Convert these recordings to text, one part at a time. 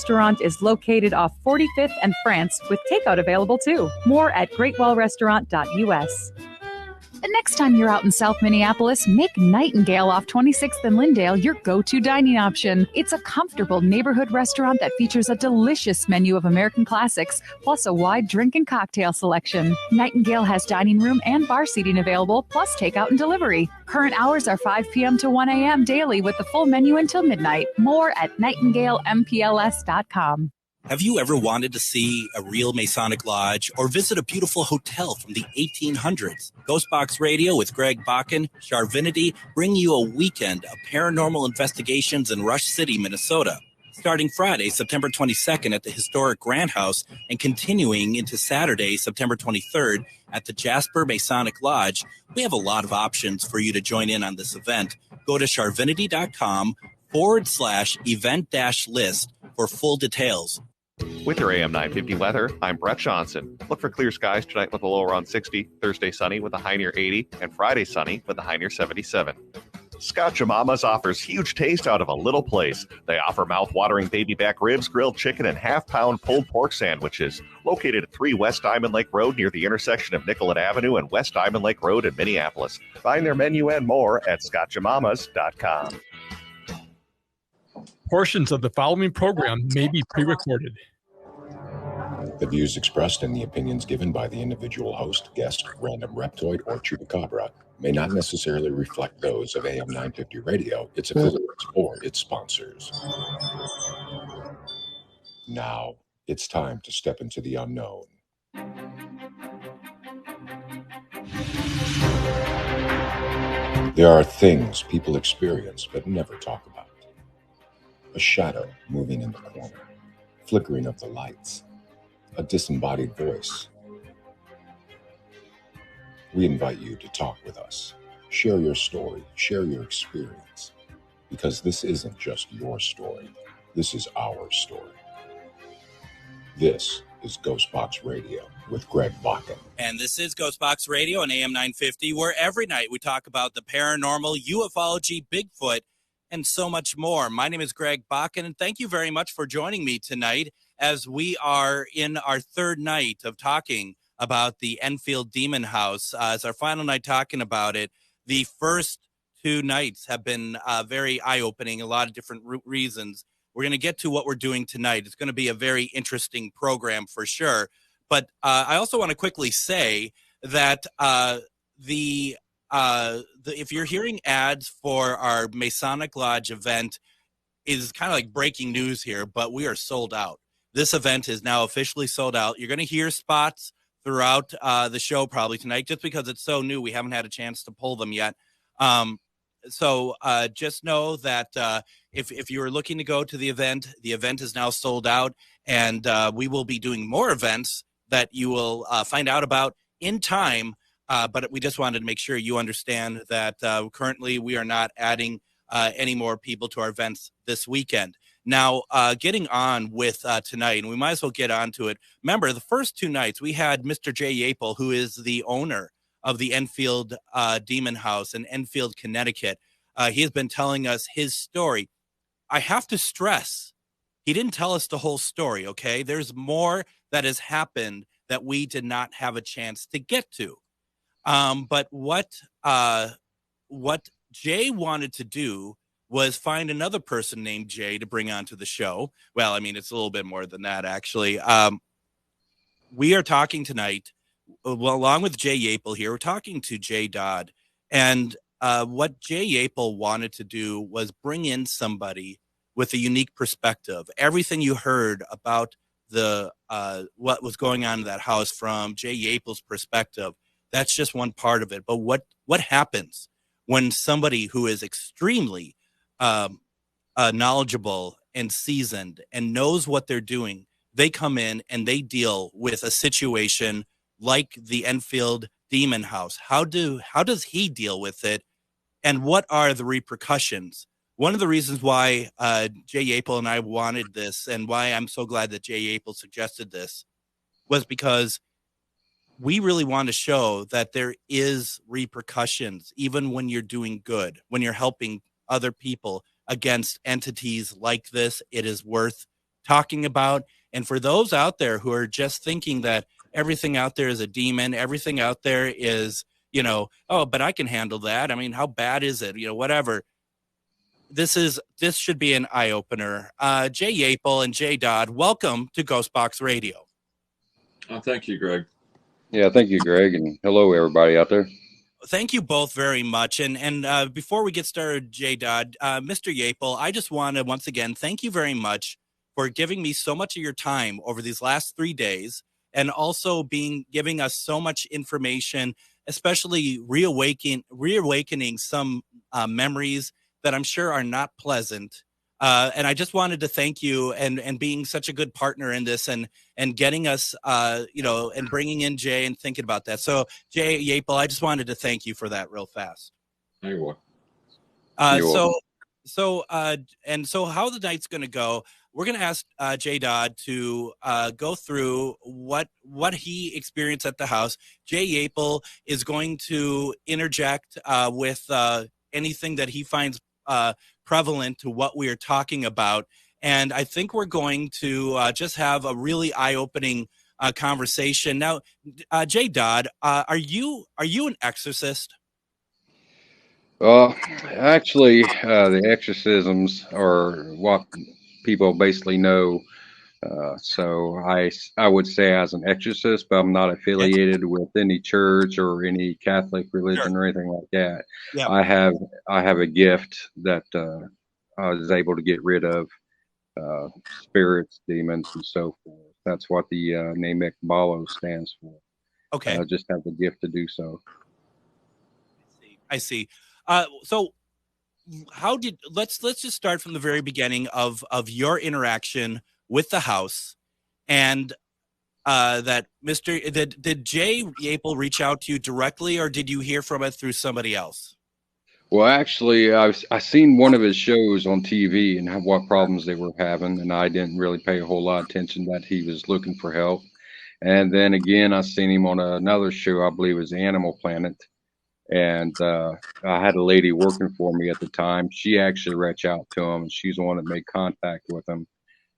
Restaurant is located off 45th and France with takeout available too. More at greatwellrestaurant.us. The next time you're out in South Minneapolis, make Nightingale off 26th and Lyndale your go-to dining option. It's a comfortable neighborhood restaurant that features a delicious menu of American classics, plus a wide drink and cocktail selection. Nightingale has dining room and bar seating available, plus takeout and delivery. Current hours are 5 p.m. to 1 a.m. daily with the full menu until midnight. More at nightingalempls.com. Have you ever wanted to see a real Masonic Lodge or visit a beautiful hotel from the 1800s? Ghostbox Radio with Greg Bakken, Charvinity bring you a weekend of paranormal investigations in Rush City, Minnesota. Starting Friday, September 22nd at the historic Grand House and continuing into Saturday, September 23rd at the Jasper Masonic Lodge, we have a lot of options for you to join in on this event. Go to charvinity.com/event-list for full details. With your AM 950 weather, I'm Brett Johnson. Look for clear skies tonight with a low around 60, Thursday sunny with a high near 80, and Friday sunny with a high near 77. Scotch Mama's offers huge taste out of a little place. They offer mouth-watering baby back ribs, grilled chicken, and half-pound pulled pork sandwiches. Located at 3 West Diamond Lake Road near the intersection of Nicollet Avenue and West Diamond Lake Road in Minneapolis. Find their menu and more at scotchamamas.com. Portions of the following program may be pre-recorded. The views expressed and the opinions given by the individual host, guest, random reptoid, or chupacabra may not necessarily reflect those of AM 950 Radio, its affiliates, or its sponsors. Now, it's time to step into the unknown. There are things people experience but never talk about. A shadow moving in the corner, flickering of the lights, a disembodied voice. We invite you to talk with us. Share your story, share your experience, because this isn't just your story. This is our story. This is Ghostbox Radio with Greg Bakken. And this is Ghostbox Radio on AM 950, where every night we talk about the paranormal, ufology, Bigfoot, and so much more. My name is Greg Bakken, and thank you very much for joining me tonight as we are in our third night of talking about the Enfield Demon House. As our final night talking about it, the first 2 nights have been very eye-opening, a lot of different reasons. We're going to get to what we're doing tonight. It's going to be a very interesting program for sure. But I also want to quickly say that if you're hearing ads for our Masonic Lodge event, is kind of like breaking news here, but we are sold out. This event is now officially sold out. You're going to hear spots throughout the show probably tonight, just because it's so new. We haven't had a chance to pull them yet. So just know that if you were looking to go to the event is now sold out, and we will be doing more events that you will find out about in time. But we just wanted to make sure you understand that currently we are not adding any more people to our events this weekend. Now, getting on with tonight, and we might as well get on to it. Remember, the first 2 nights, we had Mr. Jay Yapel, who is the owner of the Enfield Demon House in Enfield, Connecticut. He has been telling us his story. I have to stress, he didn't tell us the whole story, okay? There's more that has happened that we did not have a chance to get to. But what Jay wanted to do was find another person named Jay to bring onto the show. Well, I mean, it's a little bit more than that, actually. We are talking tonight, along with Jay Yapel here, we're talking to Jay Dodd. And what Jay Yapel wanted to do was bring in somebody with a unique perspective. Everything you heard about the what was going on in that house from Jay Yapel's perspective, that's just one part of it. But what happens when somebody who is extremely knowledgeable and seasoned and knows what they're doing, they come in and they deal with a situation like the Enfield Demon House? How does he deal with it, and what are the repercussions? One of the reasons why Jay Yapel and I wanted this, and why I'm so glad that Jay Yapel suggested this, was because we really want to show that there is repercussions, even when you're doing good, when you're helping other people against entities like this. It is worth talking about. And for those out there who are just thinking that everything out there is a demon, everything out there is, oh, but I can handle that. I mean, how bad is it? Whatever. This should be an eye opener. Jay Yapel and Jay Dodd, welcome to Ghostbox Radio. Thank you, Greg. Yeah, thank you, Greg, and hello, everybody out there. Thank you both very much. And before we get started, Jay Dodd, Mr. Yapel, I just want to once again thank you very much for giving me so much of your time over these last 3 days, and also giving us so much information, especially reawakening some memories that I'm sure are not pleasant. And I just wanted to thank you and being such a good partner in this and getting us, and bringing in Jay and thinking about that. So Jay Yapel, I just wanted to thank you for that real fast. You're welcome. So how the night's going to go, we're going to ask Jay Dodd to go through what he experienced at the house. Jay Yapel is going to interject with anything that he finds prevalent to what we are talking about. And I think we're going to just have a really eye-opening conversation. Now, Jay Dodd, are you an exorcist? Well, actually, the exorcisms are what people basically know. So I would say as an exorcist, but I'm not affiliated with any church or any Catholic religion or anything like that. Yeah. I have a gift that I was able to get rid of spirits, demons, and so forth. That's what the name Ekbalo stands for. Okay. I just have the gift to do so. I see. So let's just start from the very beginning of your interaction with the house, and did Jay Yapel reach out to you directly, or did you hear from it through somebody else? Well, actually, I seen one of his shows on TV and what problems they were having, and I didn't really pay a whole lot of attention that he was looking for help. And then again, I seen him on another show, I believe it was Animal Planet, and I had a lady working for me at the time. She actually reached out to him, and she's the one that made contact with him.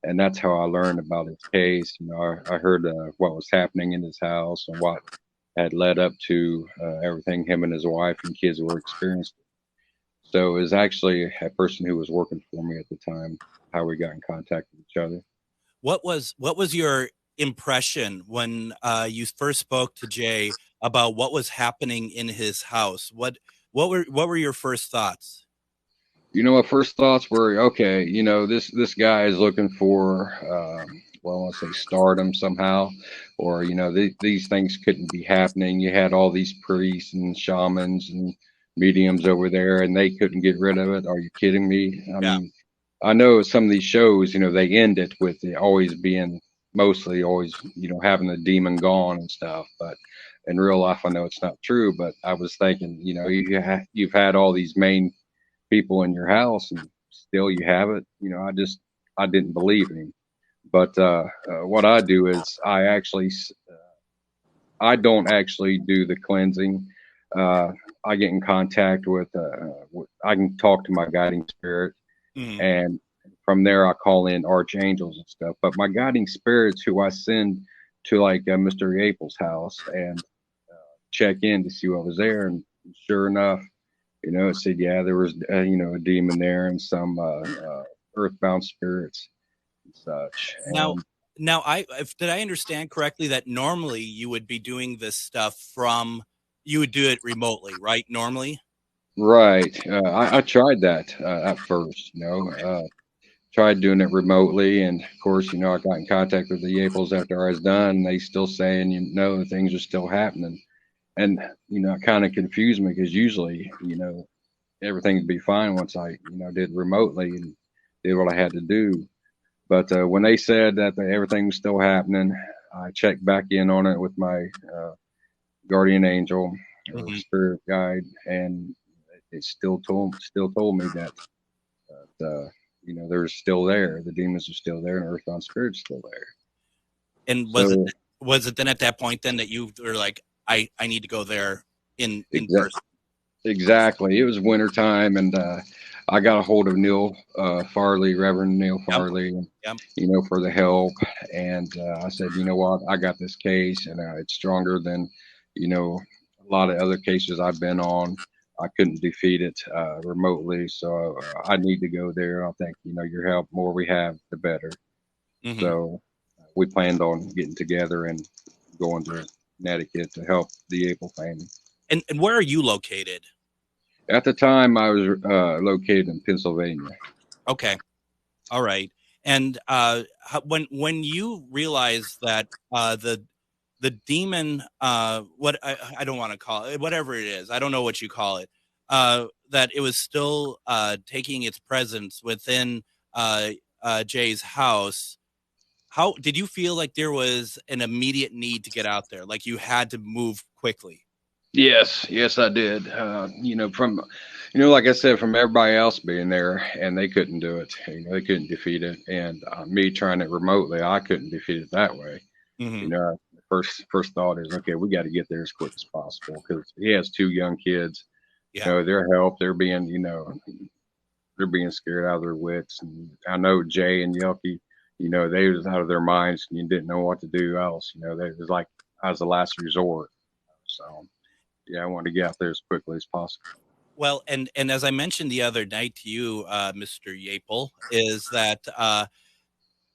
And that's how I learned about his case. I heard what was happening in his house and what had led up to everything him and his wife and kids were experiencing. So it was actually a person who was working for me at the time, how we got in contact with each other. What was your impression when you first spoke to Jay about what was happening in his house? What were your first thoughts? My first thoughts were, okay, this guy is looking for, let's say stardom somehow, or, these things couldn't be happening. You had all these priests and shamans and mediums over there, and they couldn't get rid of it. Are you kidding me? I mean, I know some of these shows, they end it with it always being mostly always, having the demon gone and stuff. But in real life, I know it's not true. But I was thinking, you've had all these main people in your house and still you have it. I didn't believe him. But what I do is I don't actually do the cleansing. I get in contact with I can talk to my guiding spirit, and from there I call in archangels and stuff. But my guiding spirits, who I send to like Mr. Yapel's house and check in to see what was there, and sure enough, it said, yeah, there was, a demon there and some earthbound spirits and such. Now, did I understand correctly that normally you would be doing this stuff you would do it remotely, right? Normally? Right. I tried that at first, tried doing it remotely. And of course, I got in contact with the Yapels after I was done. And they still saying, things are still happening. And, it kind of confused me because usually, everything would be fine once I, did remotely and did what I had to do. But when they said that everything was still happening, I checked back in on it with my guardian angel or spirit guide, and it still told me that, they're still there. The demons are still there, and earthbound spirits still there. And was it then at that point then that you were like, I need to go there in person? Exactly. It was wintertime, and I got a hold of Neil Farley, Reverend Neil Farley, Yep. you know, for the help. And I said, you know what, I got this case, and it's stronger than, you know, a lot of other cases I've been on. I couldn't defeat it remotely, so I need to go there. I think, you know, your help, more we have, the better. Mm-hmm. So we planned on getting together and going to Connecticut to help the April family. And where are you located? At the time, I was located in Pennsylvania. Okay. All right. And when you realize that the demon, what I don't want to call it, whatever it is, I don't know what you call it, that it was still taking its presence within Jay's house. How did you feel like there was an immediate need to get out there? Like you had to move quickly? Yes, I did. You know, from, you know, like I said, from everybody else being there, and they couldn't do it. You know, they couldn't defeat it, and me trying it remotely, I couldn't defeat it that way. Mm-hmm. You know, first thought is, okay, we got to get there as quick as possible because he has 2 young kids. Yeah. You know, their help, they're being, you know, they're being scared out of their wits. And I know Jay and Yelky, you know, they was out of their minds and you didn't know what to do else. You know, they was like as a last resort. So. Yeah, I want to get out there as quickly as possible. Well, and as I mentioned the other night to you, Mr. Yapel, is that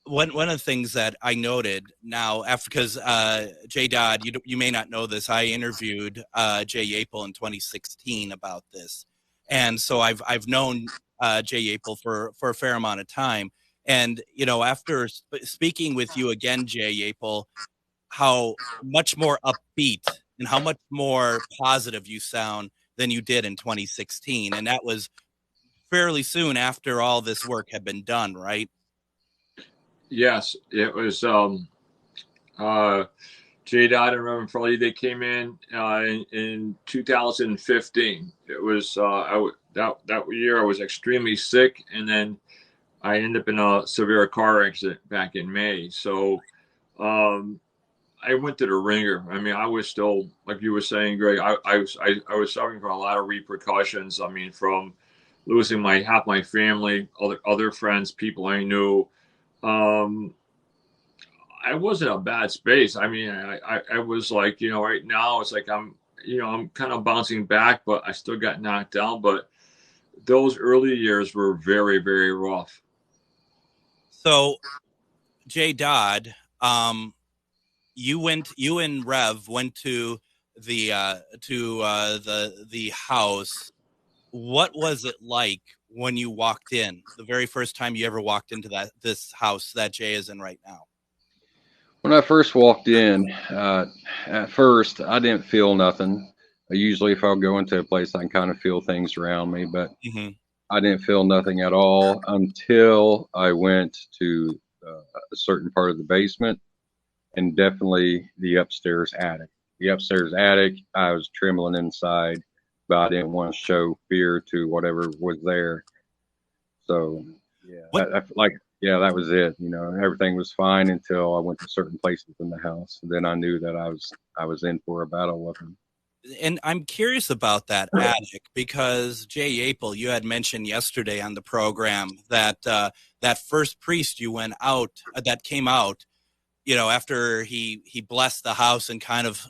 one of the things that I noted now, after because Jay Dodd, you may not know this, I interviewed Jay Yapel in 2016 about this, and so I've known Jay Yapel for a fair amount of time, and you know, after speaking with you again, Jay Yapel, how much more upbeat and how much more positive you sound than you did in 2016. And that was fairly soon after all this work had been done, right? Yes, it was Jay Dodd and Reverend Farley. They came in 2015. It was that year I was extremely sick, and then I ended up in a severe car accident back in May. So I went to the ringer. I mean, I was still, like you were saying, Greg, I was suffering from a lot of repercussions. I mean, from losing half my family, other friends, people I knew. I was in a bad space. I mean, I was like, you know, right now it's like I'm kind of bouncing back, but I still got knocked down. But those early years were very, very rough. So, Jay Dodd, you and Rev went to the house. What was it like when you walked in? The very first time you ever walked into this house that Jay is in right now? When I first walked in, at first I didn't feel nothing. Usually, if I go into a place, I can kind of feel things around me, but I didn't feel nothing at all until I went to a certain part of the basement. And definitely the upstairs attic. The upstairs attic, I was trembling inside, but I didn't want to show fear to whatever was there. So, yeah, that was it. You know, everything was fine until I went to certain places in the house. And then I knew that I was in for a battle with him. And I'm curious about that attic because Jay Yapel, you had mentioned yesterday on the program that that first priest you went out, that came out, you know, after he blessed the house and kind of,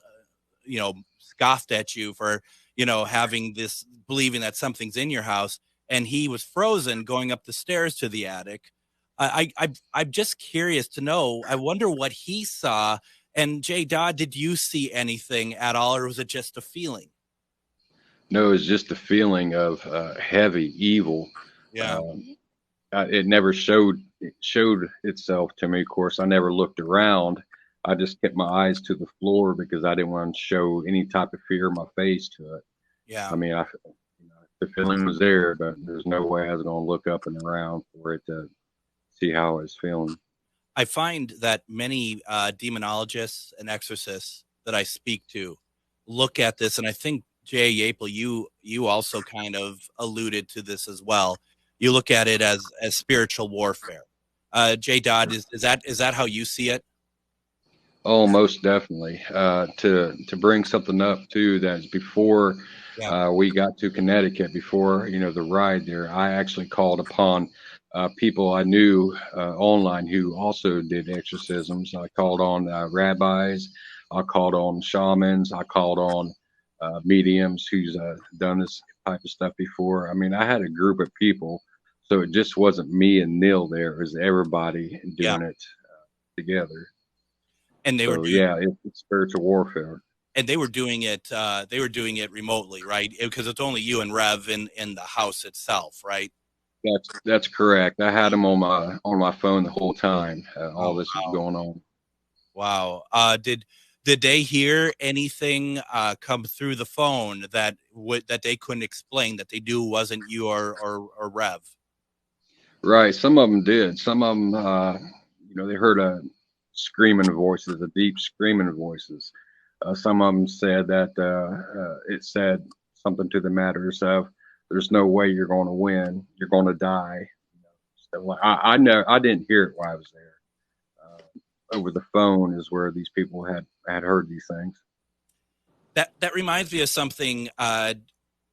you know, scoffed at you for, you know, having this, believing that something's in your house, and he was frozen going up the stairs to the attic. I'm just curious to know, I wonder what he saw. And Jay Dodd, did you see anything at all, or was it just a feeling? No, it was just a feeling of heavy evil. Yeah. It never showed itself to me. Of course, I never looked around. I just kept my eyes to the floor because I didn't want to show any type of fear in my face to it. Yeah. I mean, the feeling was there, but there's no way I was going to look up and around for it to see how I was feeling. I find that many demonologists and exorcists that I speak to look at this, and I think Jay Yapel, you also kind of alluded to this as well. You look at it as spiritual warfare. Jay Dodd, is that how you see it? Oh, most definitely. To bring something up too, that's before we got to Connecticut, before the ride there, I actually called upon people I knew online who also did exorcisms. I called on rabbis, I called on shamans, I called on mediums who's done this type of stuff before. I mean, I had a group of people, so it just wasn't me and Neil there; it was everybody doing it together. And they were it's spiritual warfare. And they were doing it. They were doing it remotely, right? Because it's only you and Rev in the house itself, right? That's correct. I had them on my phone the whole time. All this was going on. Wow. Did they hear anything come through the phone that they couldn't explain, that they knew wasn't you or Rev? Right. Some of them did. Some of them, they heard screaming voices, the deep screaming voices. Some of them said that it said something to the matters of, "There's no way you're going to win. You're going to die." So I didn't hear it while I was there. Over the phone is where these people had heard these things. That reminds me of something,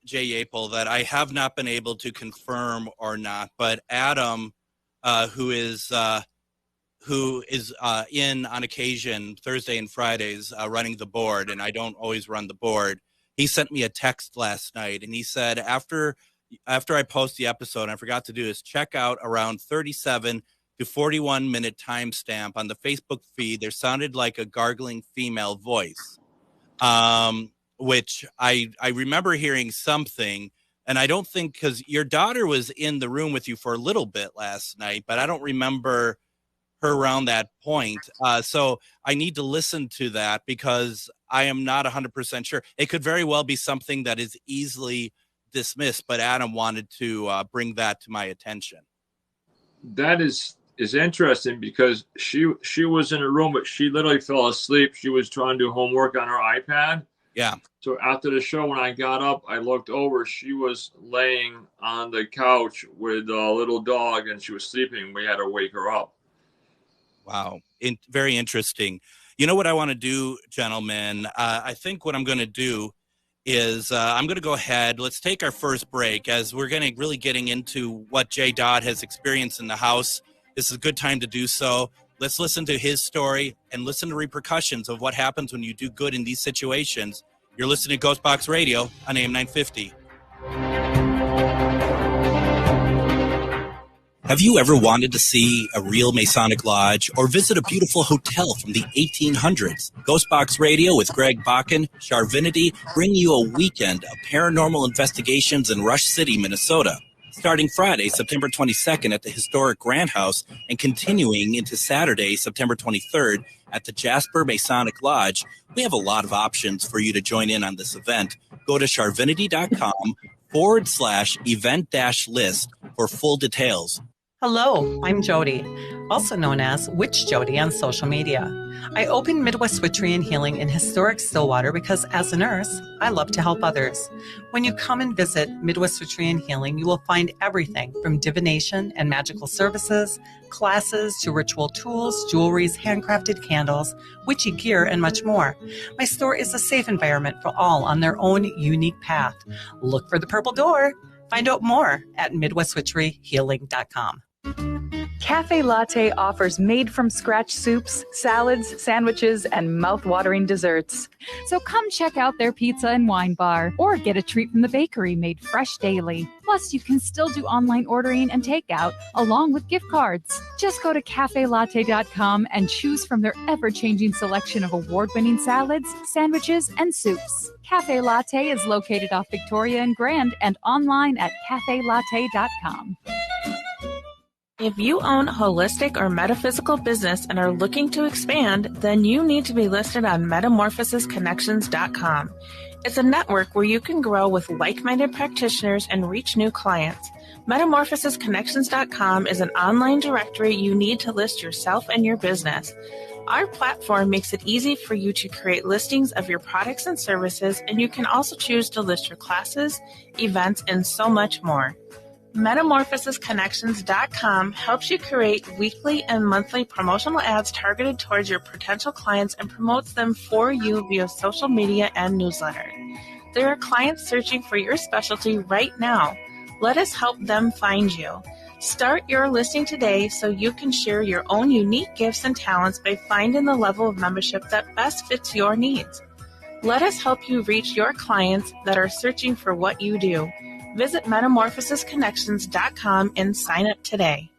Jay April, that I have not been able to confirm or not. But Adam, who is in on occasion Thursday and Fridays running the board, and I don't always run the board. He sent me a text last night, and he said after I post the episode, and I forgot to do this, check out around 37 to 41 minute timestamp on the Facebook feed. There sounded like a gargling female voice, which I remember hearing something. And I don't think, because your daughter was in the room with you for a little bit last night, but I don't remember her around that point. So I need to listen to that because I am not 100% sure. It could very well be something that is easily dismissed, but Adam wanted to bring that to my attention. That is interesting because she was in a room, but she literally fell asleep. She was trying to do homework on her iPad. Yeah. So after the show, when I got up, I looked over. She was laying on the couch with a little dog, and she was sleeping. We had to wake her up. Wow. Very interesting. You know what I want to do, gentlemen? I think what I'm going to do is I'm going to go ahead. Let's take our first break as we're going to really getting into what Jay Dodd has experienced in the house. This is a good time to do so. Let's listen to his story and listen to repercussions of what happens when you do good in these situations. You're listening to Ghostbox Radio on AM 950. Have you ever wanted to see a real Masonic lodge or visit a beautiful hotel from the 1800s? Ghostbox Radio with Greg Bakken, Charvinity, bring you a weekend of paranormal investigations in Rush City, Minnesota. Starting Friday, September 22nd at the historic Grant House and continuing into Saturday, September 23rd at the Jasper Masonic Lodge, we have a lot of options for you to join in on this event. Go to charvinity.com/event-list for full details. Hello, I'm Jody, also known as Witch Jody on social media. I opened Midwest Witchery and Healing in historic Stillwater because as a nurse, I love to help others. When you come and visit Midwest Witchery and Healing, you will find everything from divination and magical services, classes to ritual tools, jewelries, handcrafted candles, witchy gear, and much more. My store is a safe environment for all on their own unique path. Look for the purple door. Find out more at MidwestWitcheryHealing.com. Cafe Latte offers made-from-scratch soups, salads, sandwiches, and mouth-watering desserts. So come check out their pizza and wine bar, or get a treat from the bakery made fresh daily. Plus, you can still do online ordering and takeout, along with gift cards. Just go to cafelatte.com and choose from their ever-changing selection of award-winning salads, sandwiches, and soups. Cafe Latte is located off Victoria and Grand and online at cafelatte.com. If you own a holistic or metaphysical business and are looking to expand, then you need to be listed on metamorphosisconnections.com. It's a network where you can grow with like-minded practitioners and reach new clients. Metamorphosisconnections.com is an online directory you need to list yourself and your business. Our platform makes it easy for you to create listings of your products and services, and you can also choose to list your classes, events, and so much more. MetamorphosisConnections.com helps you create weekly and monthly promotional ads targeted towards your potential clients and promotes them for you via social media and newsletter. There are clients searching for your specialty right now. Let us help them find you. Start your listing today so you can share your own unique gifts and talents by finding the level of membership that best fits your needs. Let us help you reach your clients that are searching for what you do. Visit MetamorphosisConnections.com and sign up today.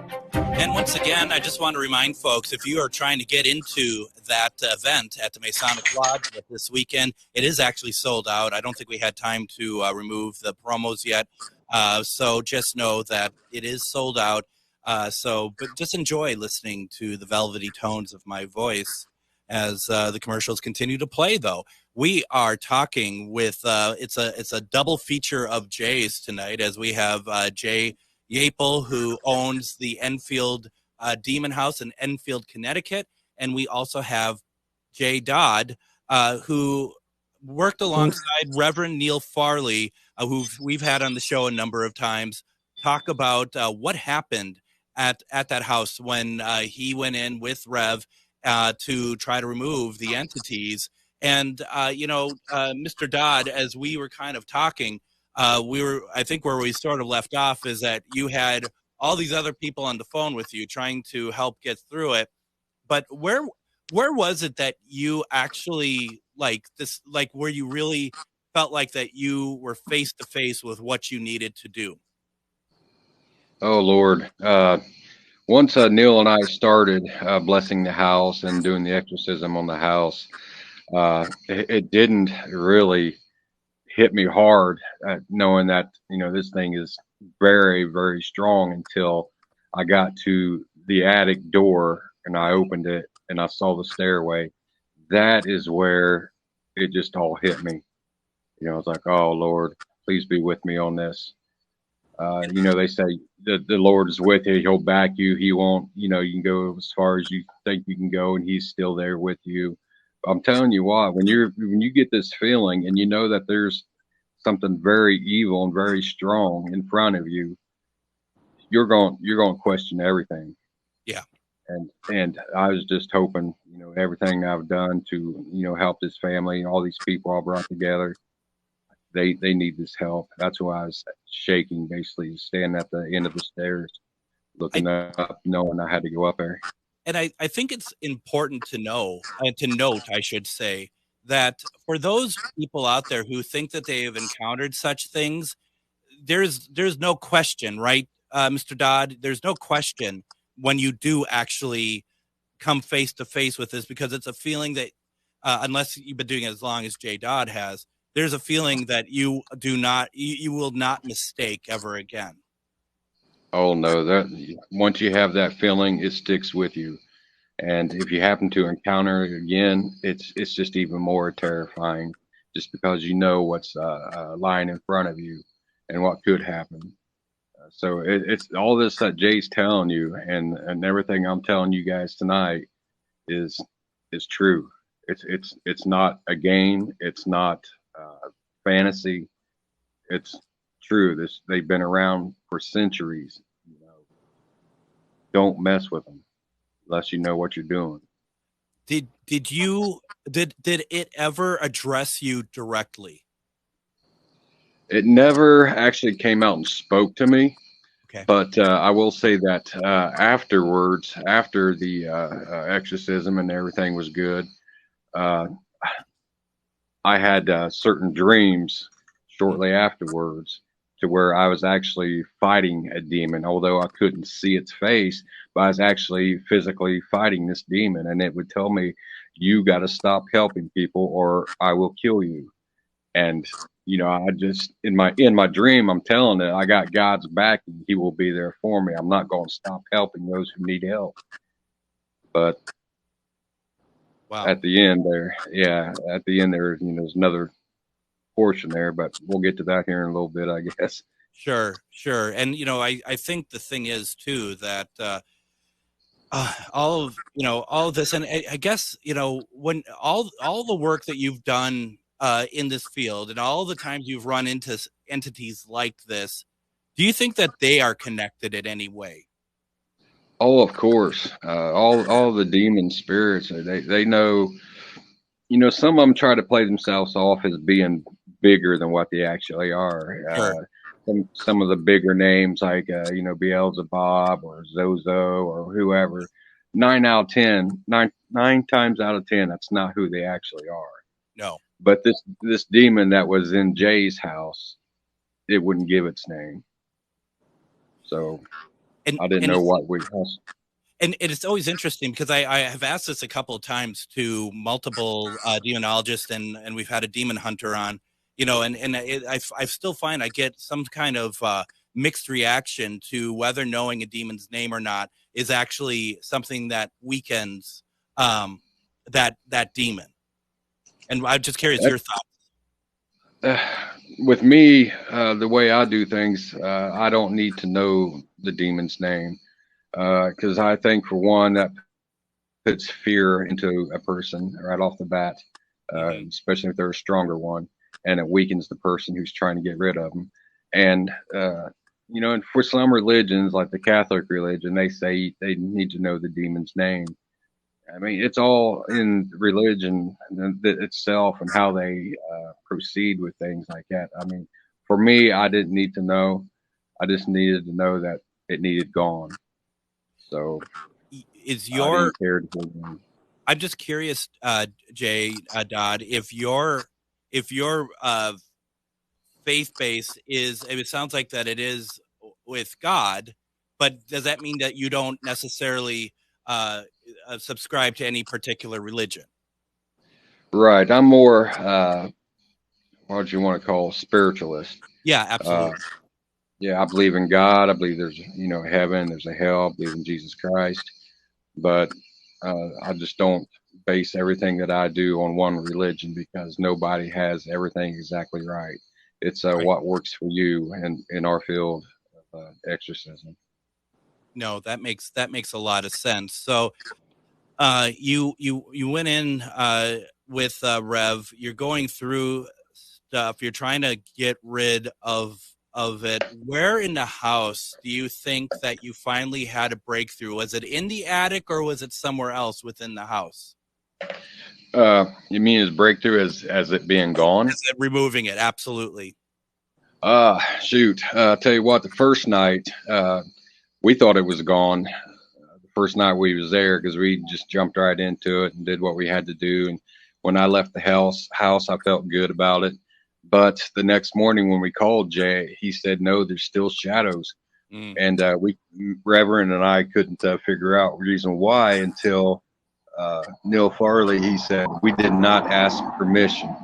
And once again, I just want to remind folks, if you are trying to get into that event at the Masonic Lodge this weekend, it is actually sold out. I don't think we had time to remove the promos yet. So just know that it is sold out. But just enjoy listening to the velvety tones of my voice as the commercials continue to play, though. We are talking with, it's a double feature of Jay's tonight, as we have Jay Yapel, who owns the Enfield Demon House in Enfield, Connecticut. And we also have Jay Dodd, who worked alongside Reverend Neil Farley, who we've had on the show a number of times, talk about what happened at that house when he went in with Rev to try to remove the entities. And, Mr. Dodd, as we were kind of talking, I think where we sort of left off is that you had all these other people on the phone with you trying to help get through it. But where was it that you actually where you really felt like that you were face to face with what you needed to do? Oh, Lord. Once Neil and I started blessing the house and doing the exorcism on the house, it didn't really hit me hard, knowing that, this thing is very, very strong, until I got to the attic door and I opened it and I saw the stairway. That is where it just all hit me. I was like, oh, Lord, please be with me on this. They say that the Lord is with you. He'll back you. He won't, you can go as far as you think you can go, and he's still there with you. I'm telling you what, when you get this feeling and you know that there's something very evil and very strong in front of you, you're going to question everything. Yeah. And I was just hoping, everything I've done to, help this family, all these people I brought together, they need this help. That's why I was shaking, basically standing at the end of the stairs, looking up, knowing I had to go up there. And I think it's important to note, I should say, that for those people out there who think that they have encountered such things, there's no question, right, Mr. Dodd? There's no question when you do actually come face to face with this, because it's a feeling that, unless you've been doing it as long as Jay Dodd has, there's a feeling that you will not mistake ever again. Oh no, that once you have that feeling, it sticks with you. And if you happen to encounter it again, it's just even more terrifying, just because you know what's lying in front of you and what could happen. So it's all this that Jay's telling you, and everything I'm telling you guys tonight is true. It's not a game. It's not fantasy. It's true. They've been around for centuries. Don't mess with them unless you know what you're doing. Did it ever address you directly? It never actually came out and spoke to me. Okay. But I will say that afterwards, after the exorcism and everything was good, I had certain dreams shortly afterwards, to where I was actually fighting a demon, although I couldn't see its face, but I was actually physically fighting this demon, and it would tell me, you got to stop helping people or I will kill you. And, I just, in my dream, I'm telling it, I got God's back and he will be there for me. I'm not going to stop helping those who need help. But wow. At the end there, there's another portion there, but we'll get to that here in a little bit, I guess. Sure. And, I think the thing is too, that, all of this, and I guess, when all the work that you've done, in this field and all the times you've run into entities like this, do you think that they are connected in any way? Oh, of course. All the demon spirits, they know. You know, some of them try to play themselves off as being bigger than what they actually are. Sure. Some of the bigger names like Beelzebub or Zozo or whoever, 9 times out of 10, that's not who they actually are. No. But this demon that was in Jay's house, it wouldn't give its name. So I didn't know what we. And it's always interesting because I have asked this a couple of times to multiple demonologists, and we've had a demon hunter on, you know, and I still find I get some kind of mixed reaction to whether knowing a demon's name or not is actually something that weakens that demon. And I'm just curious your thoughts. With me, the way I do things, I don't need to know the demon's name. Because I think, for one, that puts fear into a person right off the bat, especially if they're a stronger one, and it weakens the person who's trying to get rid of them. And, you know, and for some religions, like the Catholic religion, they say they need to know the demon's name. I mean, it's all in religion itself and how they proceed with things like that. I mean, for me, I didn't need to know. I just needed to know that it needed gone. So I'm just curious, Jay, Dodd, if your faith base is, it sounds like that it is with God, but does that mean that you don't necessarily subscribe to any particular religion? Right. I'm more, what do you want to call, spiritualist? Yeah, absolutely. Yeah, I believe in God. I believe there's, you know, heaven, there's a hell. I believe in Jesus Christ. But I just don't base everything that I do on one religion, because nobody has everything exactly right. It's right. What works for you and in our field of exorcism. No, that makes a lot of sense. So you went in with Rev. You're going through stuff. You're trying to get rid of it. Where in the house do you think that you finally had a breakthrough? Was it in the attic or was it somewhere else within the house? You mean as breakthrough as it being gone? As it removing it, absolutely. Shoot. I'll tell you what, the first night we thought it was gone. The first night we was there, because we just jumped right into it and did what we had to do. And when I left the house, I felt good about it. But the next morning when we called Jay, he said, no, there's still shadows. And Reverend and I couldn't figure out the reason why until Neil Farley, he said, we did not ask permission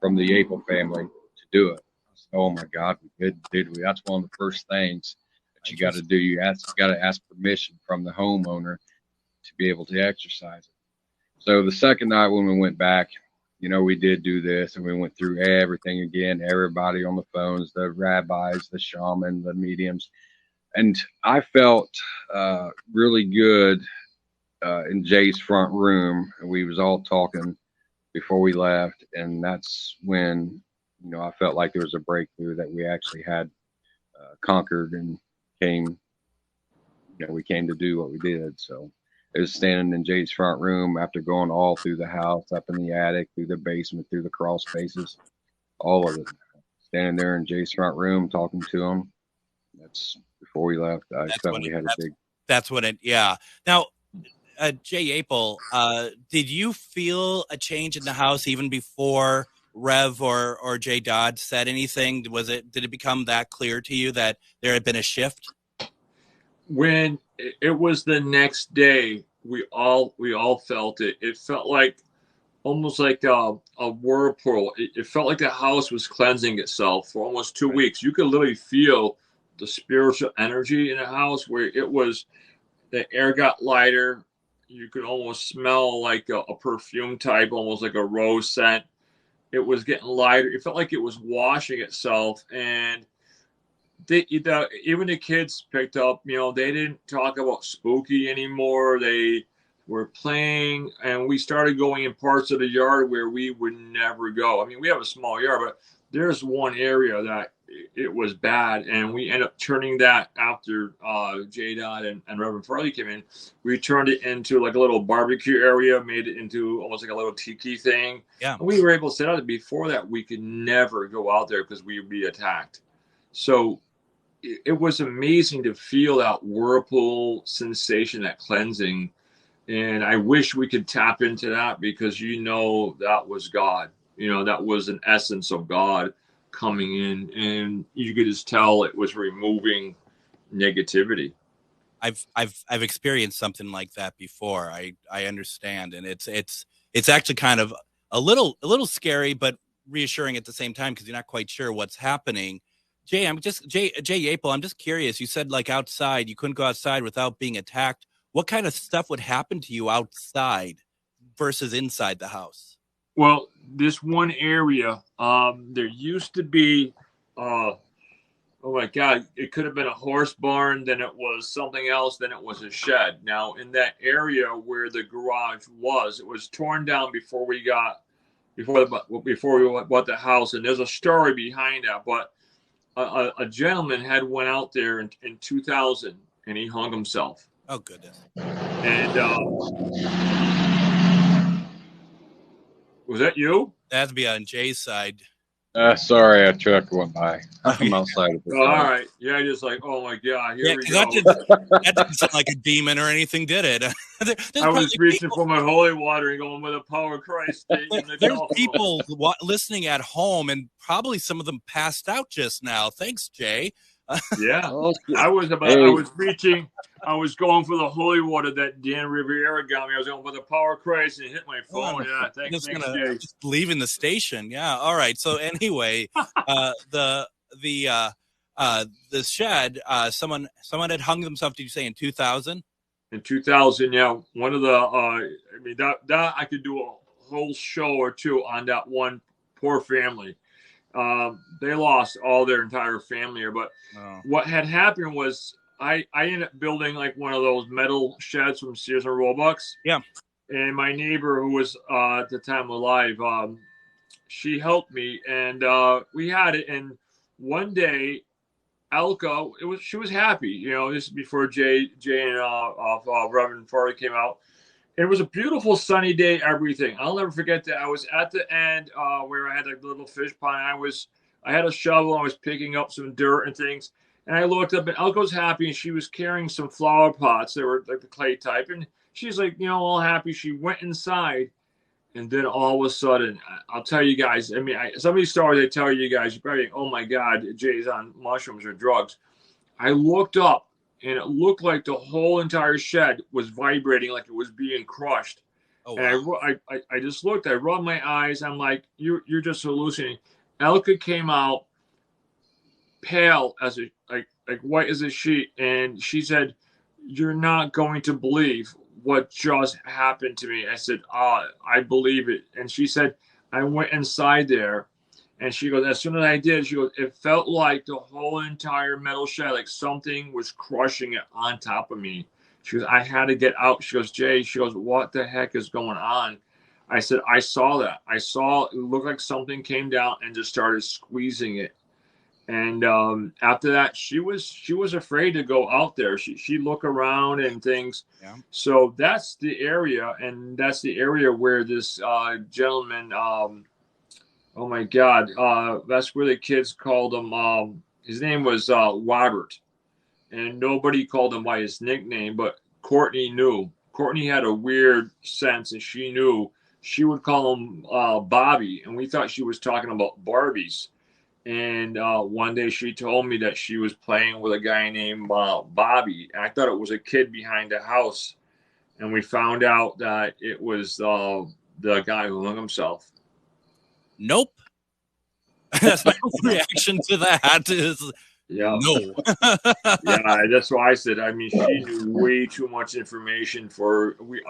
from the Apel family to do it. I said, oh, my God, we did we? That's one of the first things that you got to do. You got to ask permission from the homeowner to be able to exercise it. So the second night when we went back, you know, we did do this, and we went through everything again, everybody on the phones, the rabbis, the shaman, the mediums. And I felt really good in Jay's front room. And we was all talking before we left. And that's when, you know, I felt like there was a breakthrough that we actually had conquered and we came to do what we did. So it was standing in Jay's front room after going all through the house, up in the attic, through the basement, through the crawl spaces, all of it. Standing there in Jay's front room, talking to him. That's before we left. I felt we had a big. That's what it. Yeah. Now, Jay Apel, did you feel a change in the house even before Rev or Jay Dodd said anything? Did it become that clear to you that there had been a shift? When it was the next day, we all felt it. It felt like almost like a whirlpool. It felt like the house was cleansing itself for almost 2 weeks. You could literally feel the spiritual energy in the house, where the air got lighter. You could almost smell like a perfume type, almost like a rose scent. It was getting lighter. It felt like it was washing itself. And even the kids picked up, they didn't talk about spooky anymore. They We're playing, and we started going in parts of the yard where we would never go. I mean, we have a small yard, but there's one area that it was bad, and we ended up turning that after J-Dot and Reverend Farley came in. We turned it into like a little barbecue area, made it into almost like a little tiki thing. Yeah. And we were able to set out. Before that, we could never go out there because we would be attacked. So it was amazing to feel that whirlpool sensation, that cleansing. And I wish we could tap into that, because that was God. That was an essence of God coming in, and you could just tell it was removing negativity. I've experienced something like that before. I understand, and it's actually kind of a little scary, but reassuring at the same time, because you're not quite sure what's happening. Jay Yapel, I'm just curious. You said like outside, you couldn't go outside without being attacked. What kind of stuff would happen to you outside versus inside the house? Well, this one area, there used to be, oh my God, it could have been a horse barn, then it was something else, then it was a shed. Now, in that area where the garage was, it was torn down before we bought the house, and there's a story behind that. But a gentleman had went out there in 2000, and he hung himself. Oh, goodness. And was that you? That'd be on Jay's side. Sorry, a truck went by. I'm outside of the all right. Yeah, just like, oh my God, here we go. That didn't sound like a demon or anything, did it? I was reaching for my holy water and going with the power of Christ. There's people listening at home, and probably some of them passed out just now. Thanks, Jay. Yeah, I was going for the holy water that Dan Riviera got me. I was going for the power of Christ and hit my phone. Yeah, thanks, Jay. Just leaving the station. Yeah, all right. So anyway, the shed. Someone had hung themselves. Did you say in 2000? In 2000, yeah. One of the that I could do a whole show or two on that one poor family. They lost all their entire family here, but what had happened was I ended up building like one of those metal sheds from Sears and Roebuck. Yeah. And my neighbor, who was at the time alive, she helped me, and we had it. And one day, Elka, she was happy. This is before Jay and Reverend Farley came out. It was a beautiful sunny day, everything. I'll never forget that. I was at the end where I had a little fish pond. I had a shovel. I was picking up some dirt and things. And I looked up, and Elko was happy, and she was carrying some flower pots. They were like the clay type. And she's like, all happy. She went inside. And then all of a sudden, I'll tell you guys, some of these stories I tell you guys, you probably think, oh my God, Jay's on mushrooms or drugs. I looked up, and it looked like the whole entire shed was vibrating, like it was being crushed. Oh, wow. And I just looked. I rubbed my eyes. I'm like, you're just hallucinating. Elka came out pale as like white as a sheet, and she said, "You're not going to believe what just happened to me." I said, I believe it. And she said, I went inside there. And she goes, as soon as I did, she goes, it felt like the whole entire metal shed, like something was crushing it on top of me. She goes, I had to get out. She goes, Jay, she goes, what the heck is going on? I said, I saw that. It looked like something came down and just started squeezing it. And after that, she was afraid to go out there. She looked around and things. Yeah. So that's the area, and that's the area where this gentleman, oh my God, that's where the kids called him. His name was Robert, and nobody called him by his nickname, but Courtney knew. Courtney had a weird sense, and she knew. She would call him Bobby, and we thought she was talking about Barbies. And one day she told me that she was playing with a guy named Bobby. And I thought it was a kid behind the house. And we found out that it was the guy who hung himself. Nope. That's my reaction to that is no. Yeah, that's why I said, she knew way too much information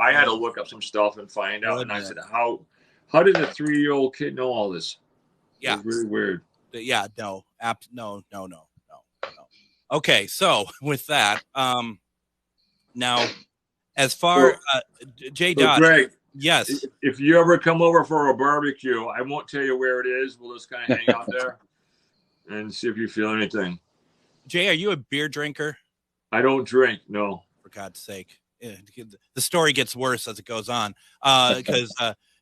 I had to look up some stuff and find out. And I said, how did a 3-year-old kid know all this? Yeah. It was really weird. Yeah, no. Okay, so with that, now as far J. Dot, Greg, yes. If you ever come over for a barbecue, I won't tell you where it is. We'll just kind of hang out there and see if you feel anything. Jay, are you a beer drinker? I don't drink, no. For God's sake. The story gets worse as it goes on. Because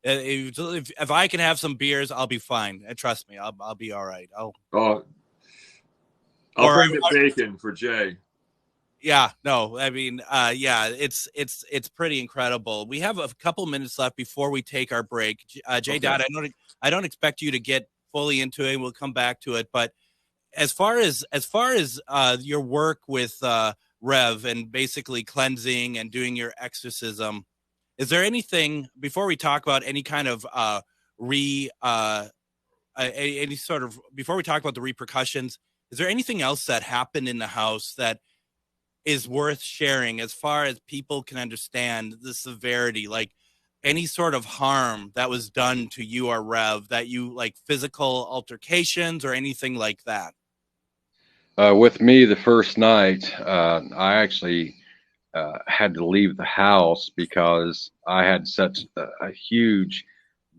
if I can have some beers, I'll be fine. Trust me, I'll be all right. I'll bring the bacon for Jay. Yeah, no, I mean, it's pretty incredible. We have a couple minutes left before we take our break. Jay Dot, I don't expect you to get fully into it. We'll come back to it, but as far as your work with Rev and basically cleansing and doing your exorcism, is there anything before we talk about any kind of before we talk about the repercussions? Is there anything else that happened in the house that is worth sharing as far as people can understand the severity, like any sort of harm that was done to you or Rev, that you like physical altercations or anything like that? With me, the first night, I actually had to leave the house because I had such a huge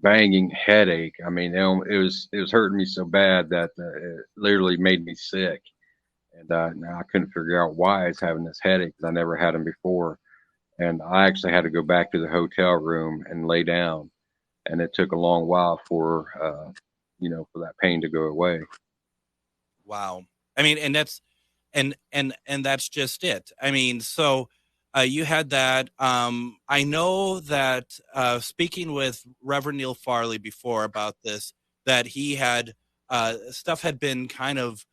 banging headache. I mean, it was hurting me so bad that it literally made me sick. And now I couldn't figure out why I was having this headache because I never had them before. And I actually had to go back to the hotel room and lay down. And it took a long while for that pain to go away. Wow. I mean, and that's just it. I mean, so you had that. I know that speaking with Reverend Neil Farley before about this, that he had stuff had been kind of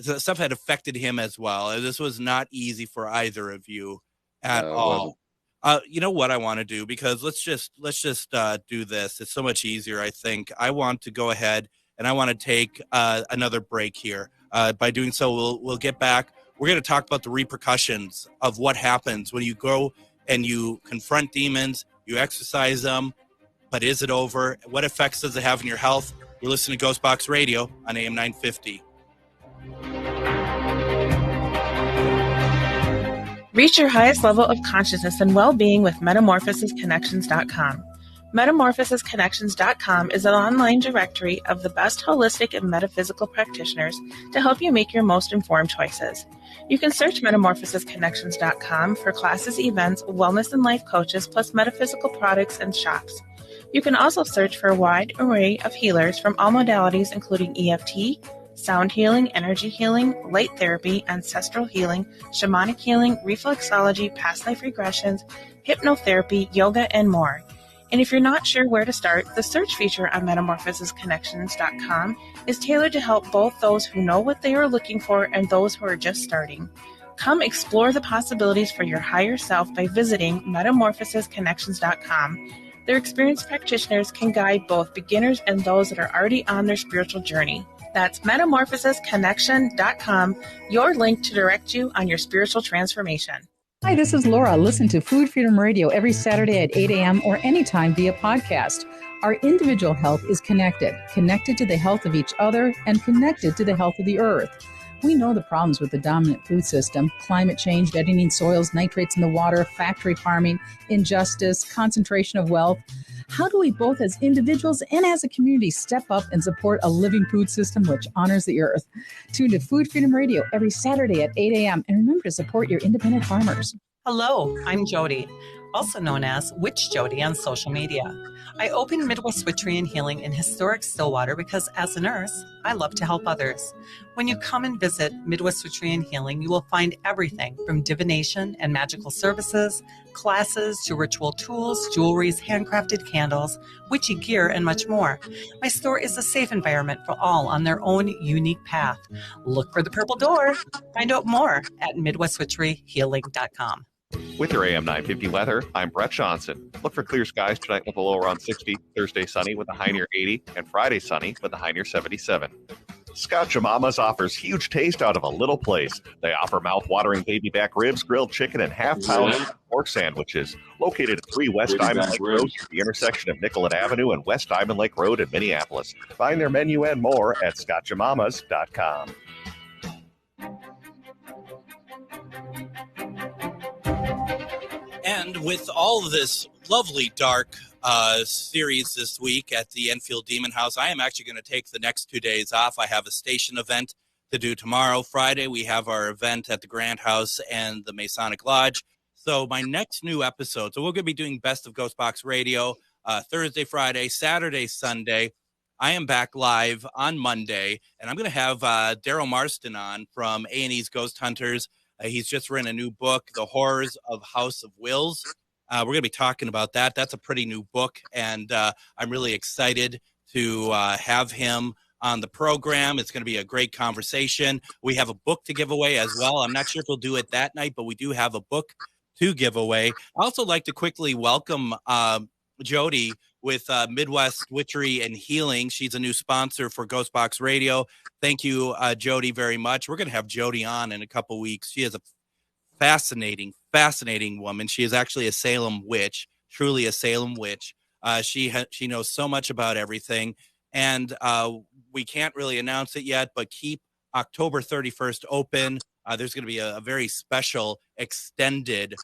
stuff had affected him as well. This was not easy for either of you at all. You know what I want to do, because let's just do this. It's so much easier. I think I want to go ahead and I want to take another break here. By doing so, we'll get back. We're going to talk about the repercussions of what happens when you go and you confront demons, you exorcise them, but is it over? What effects does it have on your health? You're listening to Ghostbox Radio on AM 950. Reach your highest level of consciousness and well-being with MetamorphosisConnections.com. MetamorphosisConnections.com is an online directory of the best holistic and metaphysical practitioners to help you make your most informed choices. You can search MetamorphosisConnections.com for classes, events, wellness and life coaches, plus metaphysical products and shops. You can also search for a wide array of healers from all modalities, including EFT, sound healing, energy healing, light therapy, ancestral healing, shamanic healing, reflexology, past life regressions, hypnotherapy, yoga, and more. And if you're not sure where to start, the search feature on MetamorphosisConnections.com is tailored to help both those who know what they are looking for and those who are just starting. Come explore the possibilities for your higher self by visiting MetamorphosisConnections.com. Their experienced practitioners can guide both beginners and those that are already on their spiritual journey. That's MetamorphosisConnection.com, your link to direct you on your spiritual transformation. Hi, this is Laura. Listen to Food Freedom Radio every Saturday at 8 a.m. or anytime via podcast. Our individual health is connected to the health of each other and connected to the health of the earth. We know the problems with the dominant food system: climate change, deadening soils, nitrates in the water, factory farming, injustice, concentration of wealth. How do we both as individuals and as a community step up and support a living food system which honors the earth? Tune to Food Freedom Radio every Saturday at 8 a.m. and remember to support your independent farmers. Hello, I'm Jody, also known as Witch Jody on social media. I opened Midwest Witchery and Healing in historic Stillwater because as a nurse, I love to help others. When you come and visit Midwest Witchery and Healing, you will find everything from divination and magical services, classes to ritual tools, jewelries, handcrafted candles, witchy gear, and much more. My store is a safe environment for all on their own unique path. Look for the purple door. Find out more at MidwestWitcheryHealing.com. With your AM 950 weather, I'm Brett Johnson. Look for clear skies tonight with a low around 60, Thursday sunny with a high near 80, and Friday sunny with a high near 77. Scotch Mama's offers huge taste out of a little place. They offer mouth-watering baby back ribs, grilled chicken, and half-pound pork sandwiches. Located at 3 West Diamond Lake Road, at the intersection of Nicollet Avenue and West Diamond Lake Road in Minneapolis. Find their menu and more at ScotchMamas.com. And with all of this lovely dark series this week at the Enfield Demon House, I am actually going to take the next 2 days off. I have a station event to do tomorrow. Friday, we have our event at the Grand House and the Masonic Lodge. So my next new episode, so we're going to be doing Best of Ghostbox Radio Thursday, Friday, Saturday, Sunday. I am back live on Monday, and I'm going to have Daryl Marston on from A&E's Ghost Hunters. He's just written a new book, The Horrors of House of Wills. We're going to be talking about that. That's a pretty new book, and I'm really excited to have him on the program. It's going to be a great conversation. We have a book to give away as well. I'm not sure if we'll do it that night, but we do have a book to give away. I also like to quickly welcome Jody with Midwest Witchery and Healing. She's a new sponsor for Ghostbox Radio. Thank you, Jody, very much. We're going to have Jody on in a couple weeks. She is a fascinating woman. She is actually a Salem witch, truly a Salem witch. She knows so much about everything, and we can't really announce it yet, but keep October 31st open. There's going to be a very special extended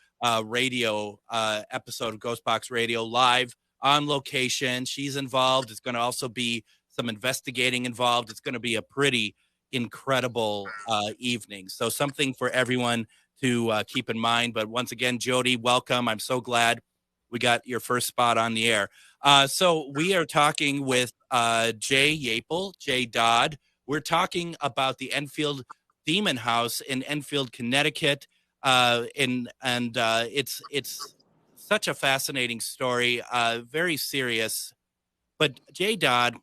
radio episode of Ghostbox Radio live on location. She's involved. It's going to also be some investigating involved. It's going to be a pretty incredible evening. So something for everyone to keep in mind. But once again, Jody, welcome. I'm so glad we got your first spot on the air. So we are talking with Jay Yapel, Jay Dodd. We're talking about the Enfield Demon House in Enfield, Connecticut. It's such a fascinating story, very serious. But Jay Dodd,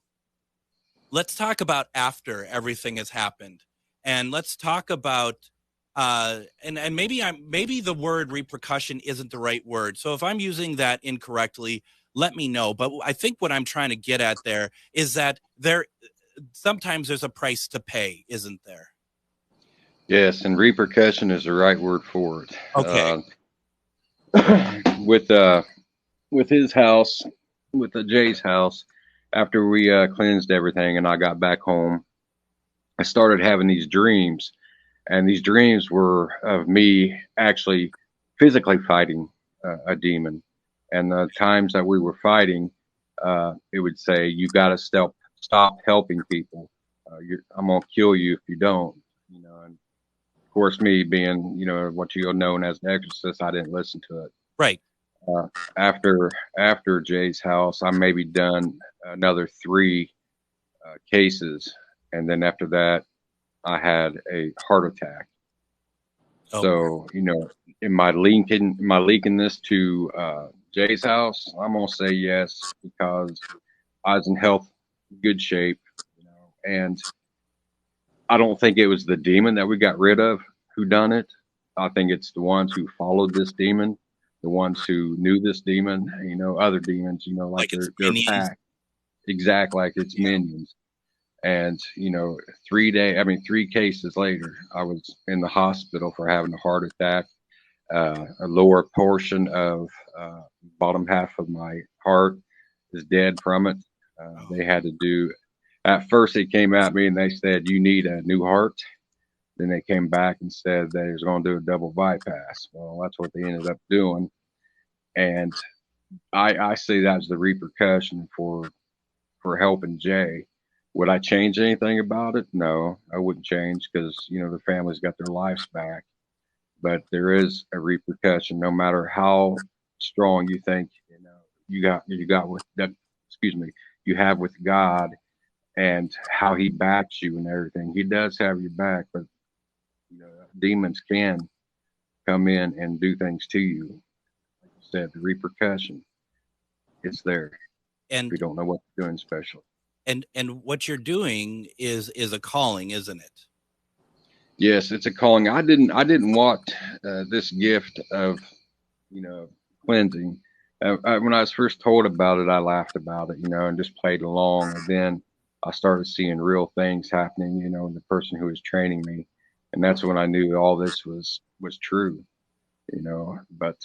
let's talk about after everything has happened, and let's talk about and maybe the word repercussion isn't the right word. So if I'm using that incorrectly, let me know. But I think what I'm trying to get at there is that sometimes there's a price to pay, isn't there? Yes, and repercussion is the right word for it. Okay. With his house, with Jay's house, after we cleansed everything and I got back home, I started having these dreams, and these dreams were of me actually physically fighting a demon. And the times that we were fighting, it would say, "You got to stop helping people. I'm gonna kill you if you don't." You know, and of course, me being, what you're known as an exorcist, I didn't listen to it. Right. After Jay's house, I maybe done another 3 cases, and then after that, I had a heart attack. Oh. So, in my linking this to Jay's house, I'm gonna say yes, because I was in good shape, and I don't think it was the demon that we got rid of who done it. I think it's the ones who followed this demon, the ones who knew this demon, other demons, like their pack. Exactly, like it's minions. And, 3 cases later, I was in the hospital for having a heart attack. A lower portion of bottom half of my heart is dead from it. They had to do, at first they came at me and they said, "You need a new heart." Then they came back and said they was going to do a double bypass. Well, that's what they ended up doing. And I see that's the repercussion for helping Jay. Would I change anything about it? No, I wouldn't change, because, the family's got their lives back. But there is a repercussion, no matter how strong you think, you got with that, you have with God, and how he backs you and everything. He does have your back, but demons can come in and do things to you. Like you said, the repercussion, it's there. And we don't know what you're doing special. And what you're doing is a calling, isn't it? Yes, it's a calling. I didn't want this gift of, cleansing. When I was first told about it, I laughed about it, and just played along. And then I started seeing real things happening, the person who was training me. And that's when I knew all this was true, But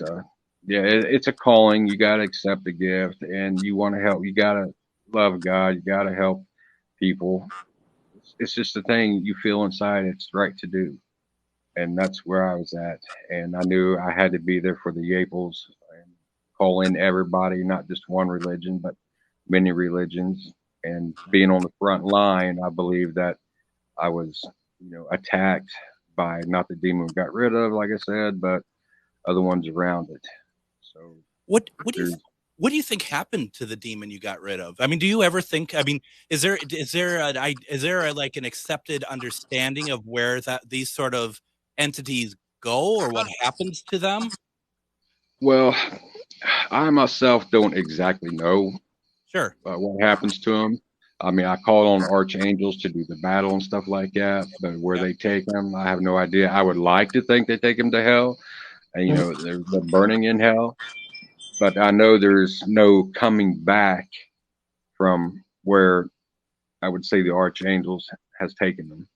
it's a calling. You got to accept the gift, and you want to help. You got to love God. You got to help people. It's just a thing you feel inside it's right to do. and that's where I was at. And I knew I had to be there for the Yaples and call in everybody, not just one religion, but many religions. And being on the front line, I believe that I was, attacked by not the demon we got rid of, like I said, but other ones around it. So what do you think happened to the demon you got rid of? I mean, do you ever think? I mean, is there like an accepted understanding of where these sort of entities go or what happens to them? Well, I myself don't exactly know. Sure. What happens to them? I mean, I call on archangels to do the battle and stuff like that, but where they take them, I have no idea. I would like to think they take them to hell, and they're burning in hell. But I know there's no coming back from where I would say the archangels has taken them.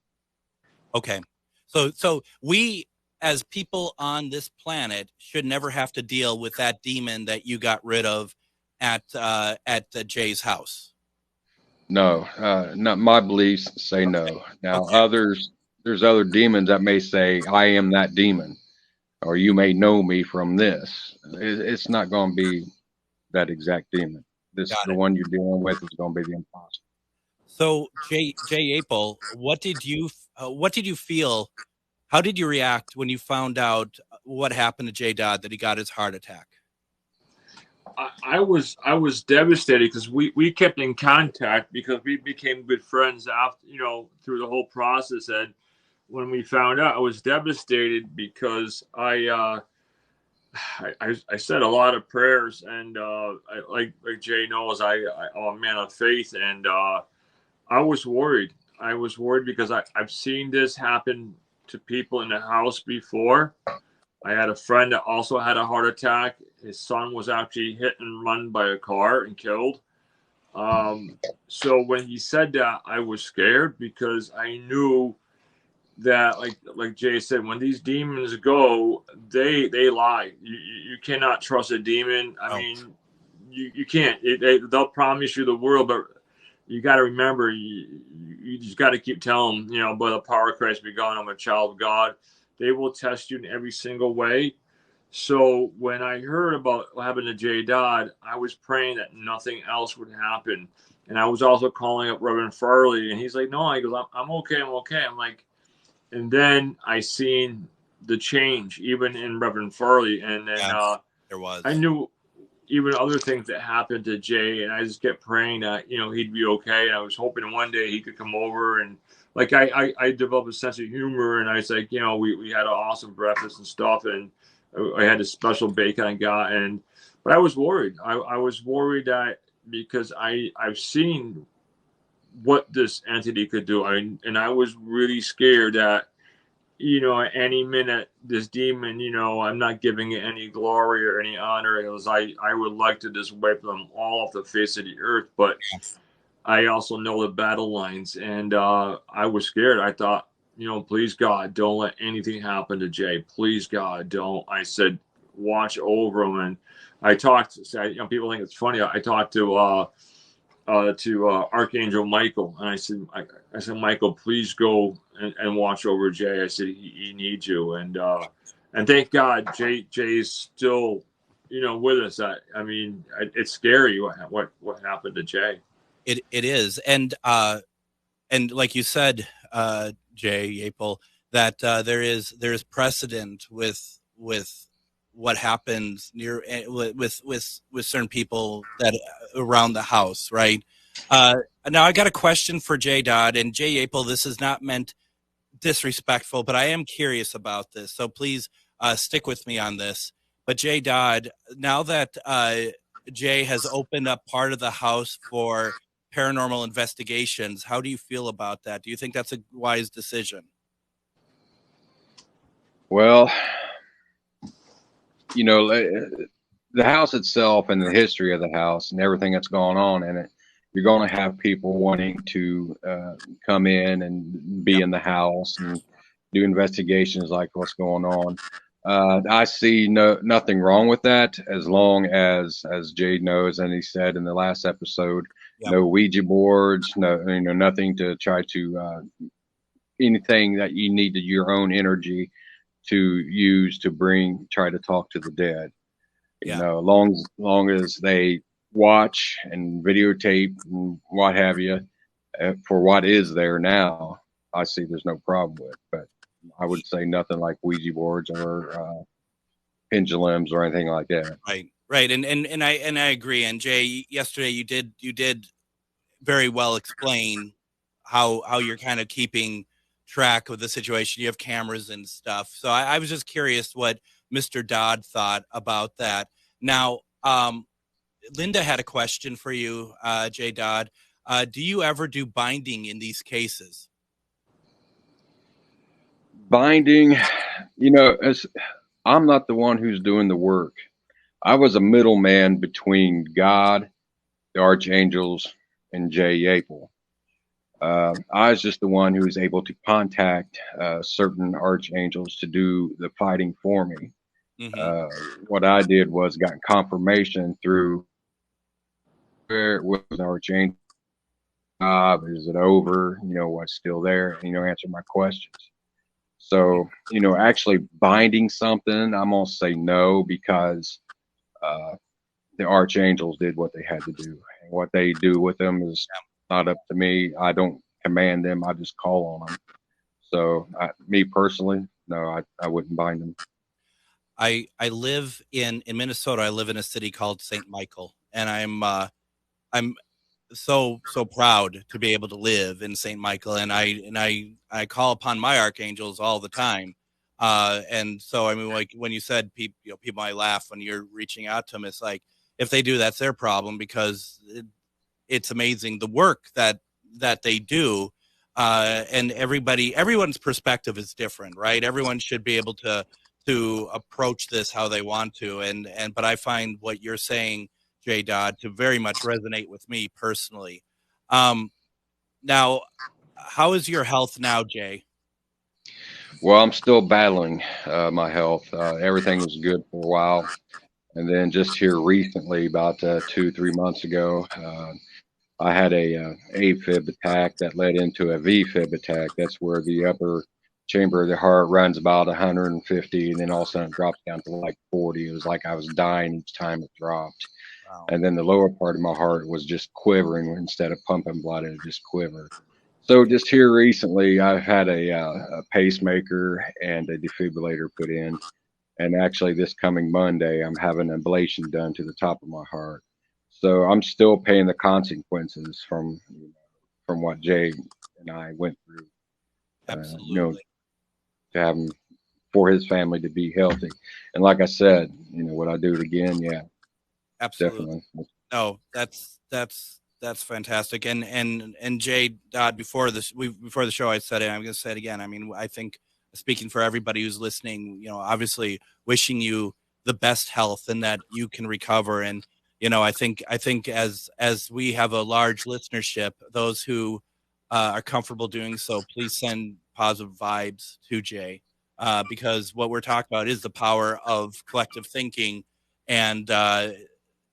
Okay. So we as people on this planet should never have to deal with that demon that you got rid of at Jay's house. No, not my beliefs say no. Now there's other demons that may say, I am that demon, or you may know me from this. It's not going to be that exact demon. The one you're dealing with is going to be the imposter. So Jay Apel, what did you feel? How did you react when you found out what happened to Jay Dodd, that he got his heart attack? I was devastated because we kept in contact because we became good friends after, through the whole process. And when we found out, I was devastated because I said a lot of prayers, and like Jay knows, I'm a man of faith, and I was worried. I was worried because I've seen this happen to people in the house before. I had a friend that also had a heart attack. His son was actually hit and run by a car and killed. So when he said that, I was scared because I knew that, like Jay said, when these demons go, they lie. You cannot trust a demon. I mean, you can't. They'll promise you the world, but you got to remember, you just got to keep telling them, by the power of Christ be gone, I'm a child of God. They will test you in every single way. So when I heard about what happened to Jay Dodd, I was praying that nothing else would happen. And I was also calling up Reverend Farley, and he's like, no, he goes, I'm okay. I'm like, and then I seen the change even in Reverend Farley. And then there was. I knew even other things that happened to Jay, and I just kept praying that, he'd be okay. And I was hoping one day he could come over, and like I developed a sense of humor, and I was like, we had an awesome breakfast and stuff, and I had a special bacon I got, but I was worried. I was worried that because I've seen what this entity could do, and I was really scared that, at any minute this demon, I'm not giving it any glory or any honor. It was I would like to just wipe them all off the face of the earth, but I also know the battle lines, and I was scared. I thought, please God, don't let anything happen to Jay. Please God, don't. I said, watch over him. And I talked. People think it's funny. I talked to Archangel Michael, and I said, Michael, please go and watch over Jay. I said he needs you, and thank God Jay's still, with us. I mean, it's scary what happened to Jay. It is, and like you said, Jay Apel, that there is precedent with what happens with certain people that around the house, right? Now I got a question for Jay Dodd, and Jay Apel. This is not meant disrespectful, but I am curious about this, so please stick with me on this. But Jay Dodd, now that Jay has opened up part of the house for paranormal investigations, how do you feel about that? Do you think that's a wise decision? Well, the house itself and the history of the house and everything that's gone on in it, you're going to have people wanting to come in and be in the house and do investigations like what's going on. I see nothing wrong with that, as long as Jade knows, and he said in the last episode, no Ouija boards, nothing to try to anything that you need to your own energy to use to try to talk to the dead. You Yeah. know, long as they watch and videotape and what have you, for what is there now, I see there's no problem with. But I would say nothing like Ouija boards or pendulums or anything like that. Right. And I agree. And Jay, yesterday you did very well explain how you're kind of keeping track of the situation. You have cameras and stuff. So I was just curious what Mr. Dodd thought about that. Now, Linda had a question for you, Jay Dodd. Do you ever do binding in these cases? Binding, you know, I'm not the one who's doing the work. I was a middleman between God, the archangels, and Jay Yapel. I was just the one who was able to contact certain archangels to do the fighting for me. Mm-hmm. What I did was got confirmation through where was the archangel job, is it over, you know, what's still there, and, you know, answer my questions. So, you know, actually binding something, I'm gonna say no, because the archangels did what they had to do, and what they do with them is not up to me. I don't command them, I just call on them. So me personally, no, I wouldn't bind them. I live in Minnesota. I live in a city called St. Michael, and I'm so proud to be able to live in St. Michael, and I call upon my archangels all the time. And so, I mean, like when you said people might laugh when you're reaching out to them, it's like, if they do, that's their problem, because it's amazing the work that they do. And everyone's perspective is different, right? Everyone should be able to approach this how they want to. But I find what you're saying, Jay Dodd, to very much resonate with me personally. Now, how is your health now, Jay? Well, I'm still battling my health. Everything was good for a while. And then just here recently, about 2-3 months ago, I had a AFib attack that led into a VFib attack. That's where the upper chamber of the heart runs about 150, and then all of a sudden it drops down to like 40. It was like I was dying each time it dropped. Wow. And then the lower part of my heart was just quivering. Instead of pumping blood, it just quivered. So just here recently, I've had a pacemaker and a defibrillator put in. And actually this coming Monday, I'm having an ablation done to the top of my heart. So I'm still paying the consequences from what Jay and I went through. Absolutely. You know, to have him, for his family to be healthy. And like I said, you know, would I do it again? Yeah, absolutely. Definitely. No, that's fantastic. And Jay Dodd, before the show, I said it, I'm going to say it again. I mean, I think, speaking for everybody who's listening, you know, obviously wishing you the best health and that you can recover. And, you know, I think as we have a large listenership, those who are comfortable doing so, please send positive vibes to Jay, because what we're talking about is the power of collective thinking. And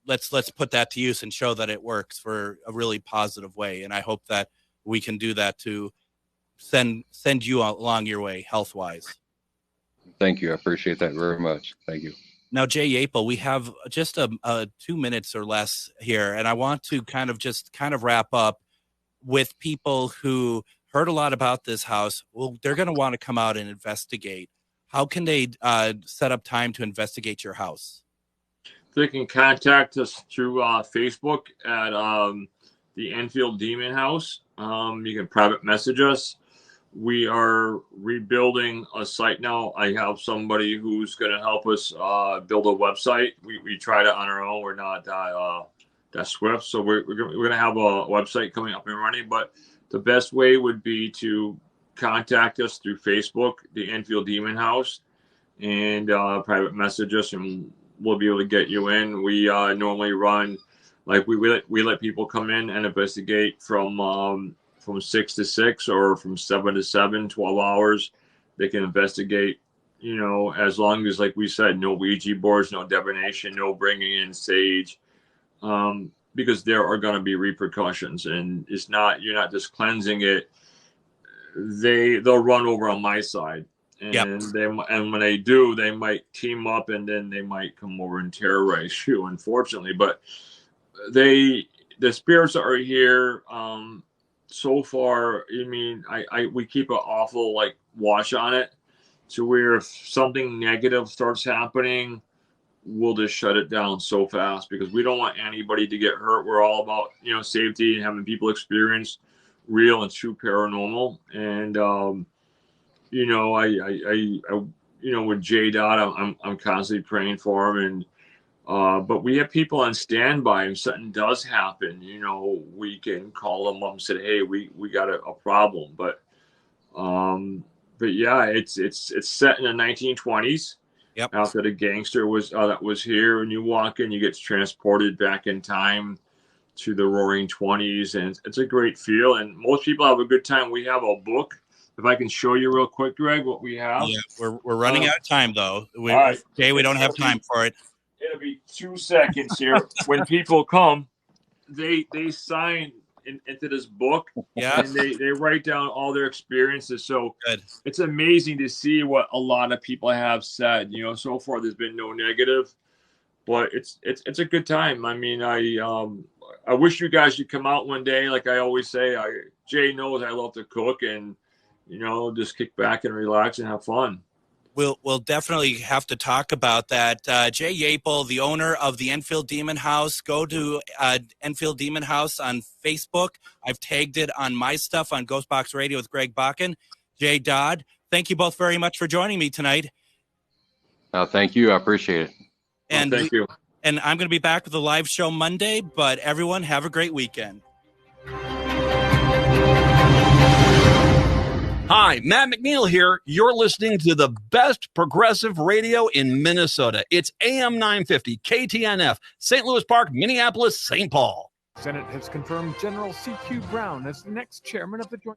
let's put that to use and show that it works for a really positive way. And I hope that we can do that to send you along your way health wise. Thank you. I appreciate that very much. Thank you. Now, Jay Yapel, we have just a 2 minutes or less here, and I want to kind of wrap up with people who heard a lot about this house. Well, they're going to want to come out and investigate. How can they set up time to investigate your house? They can contact us through Facebook at the Enfield Demon House. You can private message us. We are rebuilding a site now. I have somebody who's going to help us build a website. We tried it on our own. We're not that swift. So we're going to have a website coming up and running. But the best way would be to contact us through Facebook, the Enfield Demon House, and private message us, and we'll be able to get you in. We normally run, like we let people come in and investigate from 6 to 6 or from 7 to 7, 12 hours. They can investigate, you know, as long as, like we said, no Ouija boards, no divination, no bringing in sage, because there are going to be repercussions, and you're not just cleansing it. They'll run over on my side. And and when they do, they might team up, and then they might come over and terrorize you, unfortunately. But the spirits that are here, so far, I mean, we keep an awful like watch on it, to where if something negative starts happening, we'll just shut it down so fast, because we don't want anybody to get hurt. We're all about, safety and having people experience real and true paranormal. And with J Dot, I'm constantly praying for him. And but we have people on standby. If something does happen, we can call them up and say, hey, we got a problem. But yeah, it's set in the 1920s. Yep. After the gangster that was here, and you walk in, you get transported back in time to the Roaring 20s, and it's a great feel. And most people have a good time. We have a book. If I can show you real quick, Greg, what we have. Yeah, we're running out of time though. All right. We don't have time for it. It'll be 2 seconds here. When people come, they sign into this book. Yeah. And they write down all their experiences. So good. It's amazing to see what a lot of people have said. So far there's been no negative, but it's a good time. I mean, I wish you guys could come out one day. Like I always say, Jay knows I love to cook, and just kick back and relax and have fun. We'll definitely have to talk about that. Jay Yapel, the owner of the Enfield Demon House. Go to Enfield Demon House on Facebook. I've tagged it on my stuff on Ghostbox Radio with Greg Bakken. Jay Dodd, thank you both very much for joining me tonight. Thank you. I appreciate it. And thank you. And I'm going to be back with a live show Monday, but everyone have a great weekend. Hi, Matt McNeil here. You're listening to the best progressive radio in Minnesota. It's AM 950, KTNF, St. Louis Park, Minneapolis, St. Paul. Senate has confirmed General C.Q. Brown as the next chairman of the Joint